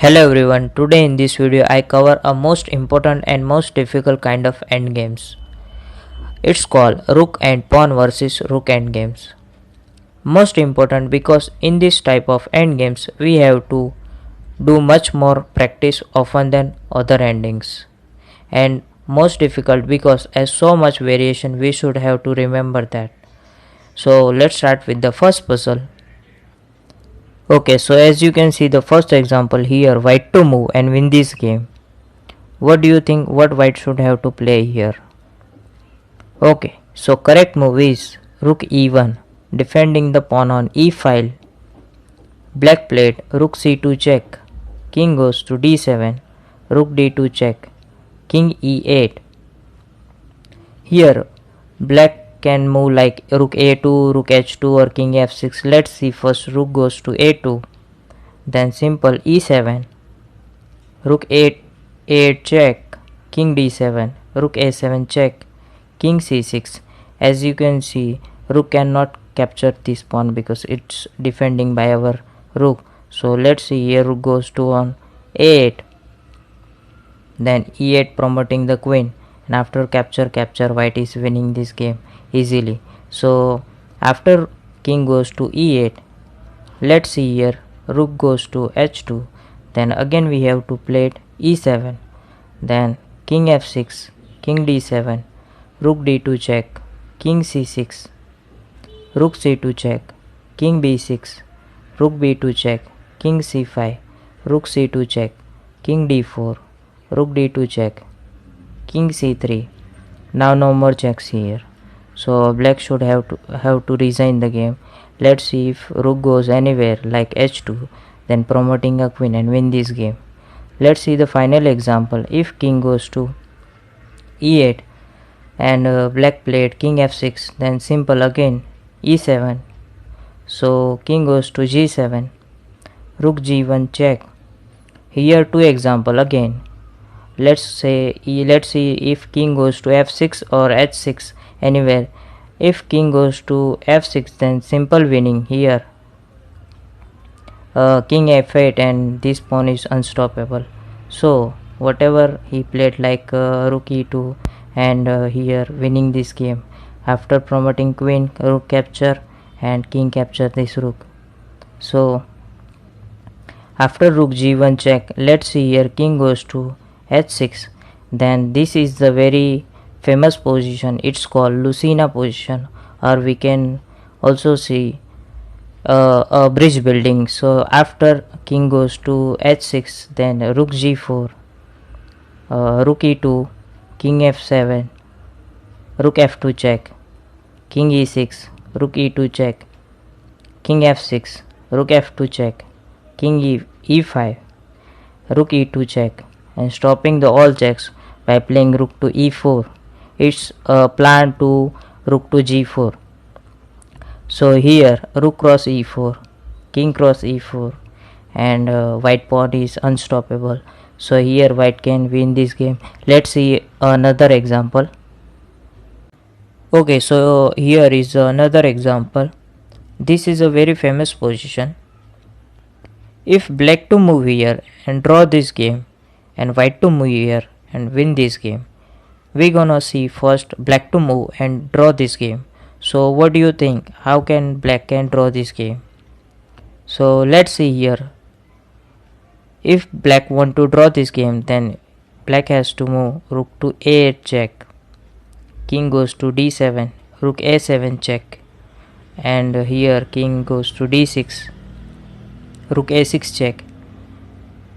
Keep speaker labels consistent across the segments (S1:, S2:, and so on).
S1: Hello everyone, today in this video I cover a most important and most difficult kind of endgames. It's called Rook and Pawn versus Rook endgames. Most important because in this type of endgames we have to do much more practice often than other endings. And most difficult because as so much variation we should have to remember that. So let's start with the first puzzle. Okay, so as you can see the first example here, white to move and win this game. What do you think what white should have to play here? Okay, so correct move is rook e1, defending the pawn on e file. Black played rook c2 check, king goes to d7, rook d2 check, king e8. Here black can move like rook a2, rook h2 or king f6. Let's see, first rook goes to a2, then simple e7, rook 8 check, king d7, rook a7 check, king c6. As you can see, rook cannot capture this pawn because it's defending by our rook. So let's see, here rook goes to on a8, then e8 promoting the queen, and after capture white is winning this game easily. So after king goes to e8, let's see here, rook goes to h2, then again we have to play e7, then king f6, king d7, rook d2 check, king c6, rook c2 check, king b6, rook b2 check, king c5, rook c2 check, king d4, rook d2 check, king c3. Now no more checks here, so black should have to resign the game. Let's see if rook goes anywhere like h2, then promoting a queen and win this game. Let's see the final example. If king goes to e8 and black played king f6, then simple again e7, so king goes to g7, rook g1 check. Here two example again. Let's see if king goes to f6 or h6 anywhere. If king goes to f6, then simple winning here, king f8, and this pawn is unstoppable. So whatever he played like rook e2 and here winning this game. After promoting queen, rook capture and king capture this rook. So after rook g1 check, let's see here, king goes to h6, then this is the very famous position, it's called Lucena position, or we can also see a bridge building. So after king goes to h6, then rook g4, rook e2, king f7, rook f2 check, king e6, rook e2 check, king f6, rook f2 check, king e5, rook e2 check, and stopping the all checks by playing rook to e4. It's a plan to rook to g4. So here rook cross e4, king cross e4, and white pawn is unstoppable. So here white can win this game. Let's see another example. Okay, so here is another example. This is a very famous position. If black to move here and draw this game, and white to move here and win this game, we gonna see first black to move and draw this game. So what do you think, how can black can draw this game? So let's see here, if black want to draw this game, then black has to move rook to a8 check, king goes to d7, rook a7 check, and here king goes to d6, rook a6 check,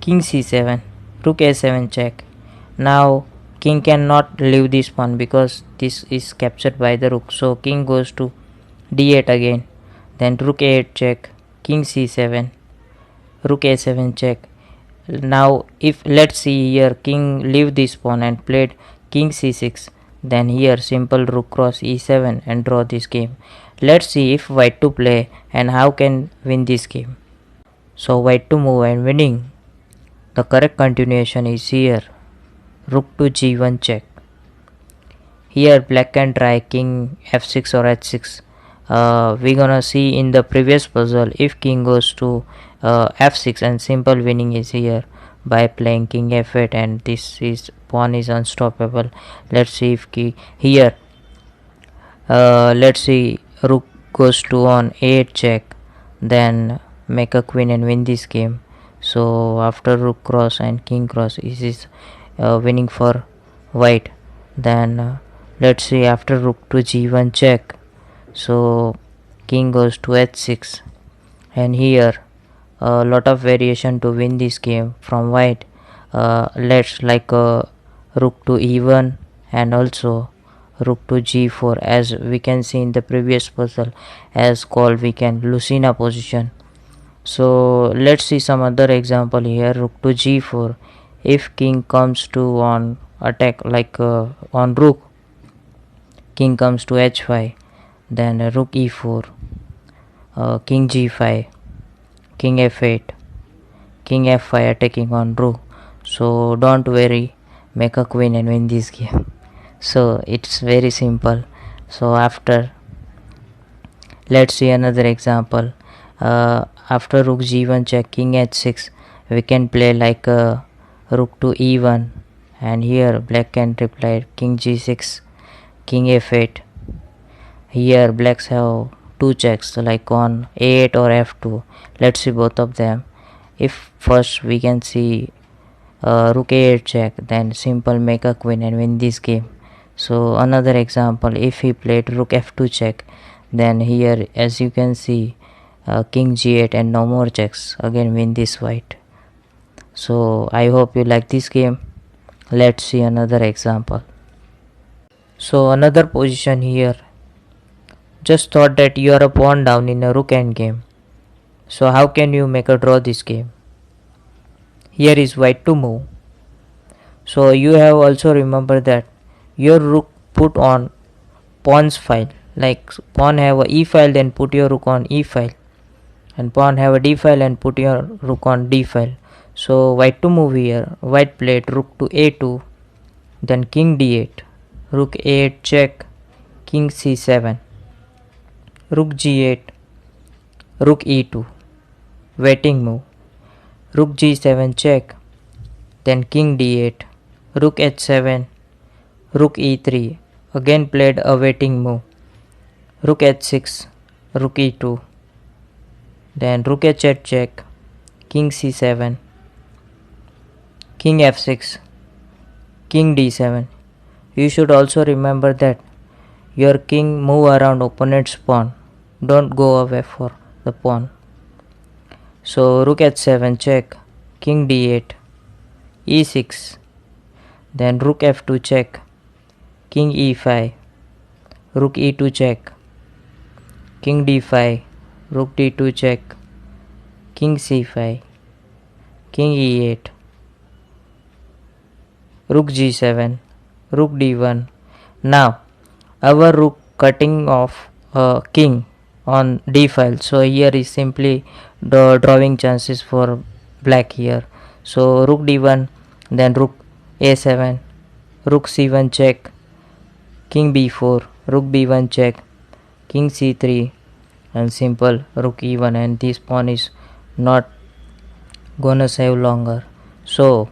S1: king c7, rook a7 check. Now king cannot leave this pawn because this is captured by the rook, so king goes to d8 again, then rook a8 check, king c7, rook a7 check. Now if let's see here, king leave this pawn and played king c6, then here simple rook cross e7 and draw this game. Let's see if white to play and how can win this game. So white to move and winning. The correct continuation is here, rook to g1 check. Here black can try king f6 or h6. We gonna see in the previous puzzle, if king goes to f6, and simple winning is here. by playing king f8, and this is pawn is unstoppable. Let's see if key here. Let's see, rook goes to on a8 check, then make a queen and win this game. So after rook cross and king cross, is winning for white. Then let's see, after rook to g1 check, so king goes to h6, and here a lot of variation to win this game from white. Let's like rook to e1 and also rook to g4, as we can see in the previous puzzle as called we can Lucena position. So let's see some other example here. Rook to g4, if king comes to on attack like on rook, king comes to h5, then rook e4, king g5, king f8, king f5 attacking on rook. So don't worry, make a queen and win this game. So it's very simple. So after, let's see another example. After rook g1 check, king h6, we can play like rook to e1, and here black can reply king g6, king f8. Here blacks have two checks like on a8 or f2. Let's see both of them. If first we can see rook a8 check, then simple make a queen and win this game. So another example, if he played rook f2 check, then here as you can see king g8 and no more checks, again win this white. So I hope you like this game. Let's see another example. So another position here, just thought that you are a pawn down in a rook end game. So how can you make a draw this game? Here is white to move. So you have also remember that your rook put on pawn's file, like pawn have a e file, then put your rook on e file, and pawn have a d file and put your rook on d file. So white to move here, white played rook to a2, then king d8, rook a8 check, king c7, rook g8, rook e2, waiting move, rook g7 check, then king d8, rook h7, rook e3, again played a waiting move, rook h6, rook e2, then rook h8 check, king c7, king f6, king d7. You should also remember that your king move around opponent's pawn, don't go away for the pawn. So rook h7 check, king d8, e6, then rook f2 check, king e5, rook e2 check, king d5, rook d2 check, king c5, king e8, rook g7, rook d1. Now our rook cutting off king on d file, so here is simply the drawing chances for black here. So rook d1, then rook a7, rook c1 check, king b4, rook b1 check, king c3, and simple rook e1, and this pawn is not gonna save longer. So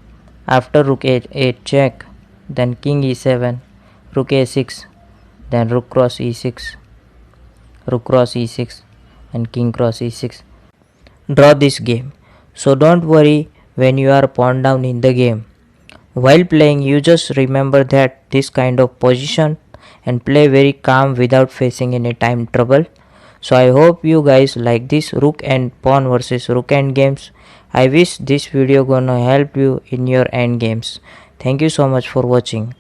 S1: after rook a8 check, then king e7, rook a6, then rook cross e6, rook cross e6, and king cross e6. Draw this game. So don't worry when you are pawn down in the game. While playing, you just remember that this kind of position and play very calm without facing any time trouble. So I hope you guys like this rook and pawn versus rook end games. I wish this video gonna help you in your end games. Thank you so much for watching.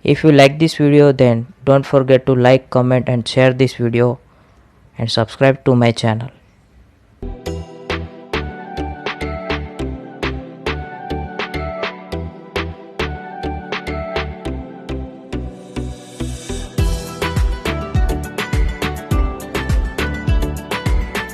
S1: If you like this video, then don't forget to like, comment and share this video and subscribe to my channel.